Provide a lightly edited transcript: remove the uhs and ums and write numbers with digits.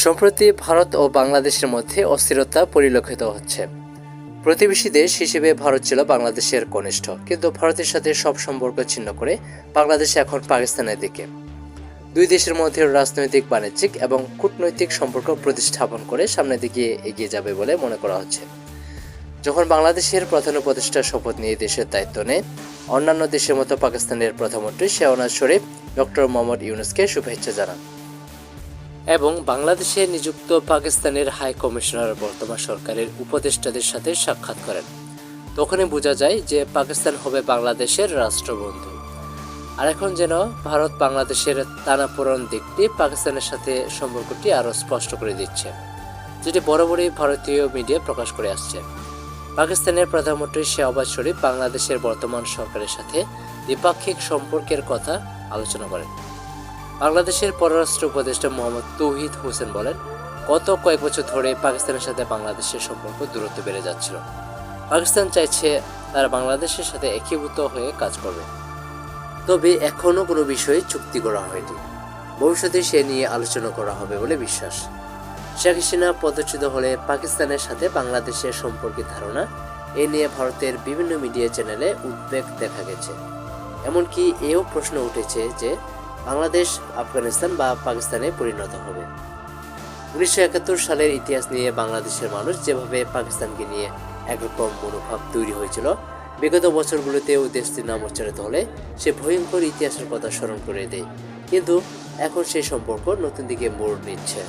সম্প্রতি ভারত ও বাংলাদেশের মধ্যে অস্থিরতা পরিলক্ষিত হচ্ছে। প্রতিবেশী দেশ হিসেবে ভারত ছিল বাংলাদেশের কনিষ্ঠ, কিন্তু ভারতের সাথে সব সম্পর্ক ছিন্ন করে বাংলাদেশ এখন পাকিস্তানের দিকে। দুই দেশের মধ্যে রাজনৈতিক, বাণিজ্যিক এবং কূটনৈতিক সম্পর্ক প্রতিস্থাপন করে সামনের দিকে এগিয়ে যাবে বলে মনে করা হচ্ছে। যখন বাংলাদেশের প্রধান উপদেষ্টা শপথ নিয়ে দেশের দায়িত্ব নেয়, অন্যান্য দেশের মতো পাকিস্তানের প্রধানমন্ত্রী শেহনাজ শরীফ ডক্টর মোহাম্মদ ইউনূসকে শুভেচ্ছা জানান এবং বাংলাদেশে নিযুক্ত পাকিস্তানের হাই কমিশনার বর্তমান সরকারের উপদেষ্টাদের সাথে সাক্ষাৎ করেন। তখনই বোঝা যায় যে পাকিস্তান হবে বাংলাদেশের রাষ্ট্রবন্ধু। আর এখন যেন ভারত বাংলাদেশের টানাপোড়েন দিকটি পাকিস্তানের সাথে সম্পর্কটি আরও স্পষ্ট করে দিচ্ছে, যেটি বরাবরই ভারতীয় মিডিয়া প্রকাশ করে আসছে। পাকিস্তানের প্রধানমন্ত্রী শেহবাজ শরীফ বাংলাদেশের বর্তমান সরকারের সাথে দ্বিপাক্ষিক সম্পর্কের কথা আলোচনা করেন। বাংলাদেশের পররাষ্ট্র উপদেষ্টা মোহাম্মদ তৌহিদ হোসেন বলেন, গত কয়েক বছর ধরে পাকিস্তানের সাথে বাংলাদেশের সম্পর্ক দূরত্ব বেড়ে যাচ্ছিল। পাকিস্তান চাইছে তারা বাংলাদেশের সাথে একীভূত হয়ে কাজ করবে, তবে এখনও কোনো বিষয়ে চুক্তি করা হয়নি। ভবিষ্যতে সে নিয়ে আলোচনা করা হবে বলে বিশ্বাস। শেখ হাসিনা পদচ্যুত হলে পাকিস্তানের সাথে বাংলাদেশের সম্পর্কের ধারণা এ নিয়ে ভারতের বিভিন্ন মিডিয়া চ্যানেলে উদ্বেগ দেখা গেছে। এমনকি এও প্রশ্ন উঠেছে যে বাংলাদেশ আফগানিস্তান বা পাকিস্তানে পরিণত হবে। 1971 সালের ইতিহাস নিয়ে বাংলাদেশের মানুষ যেভাবে পাকিস্তানকে নিয়ে একরকম মনোভাব তৈরি হয়েছিল, বিগত বছরগুলোতেও দেশটির নাম উচ্চারিত হলে সে ভয়ঙ্কর ইতিহাসের কথা স্মরণ করে দেয়। কিন্তু এখন সেই সম্পর্ক নতুন দিকে মোড় নিচ্ছে।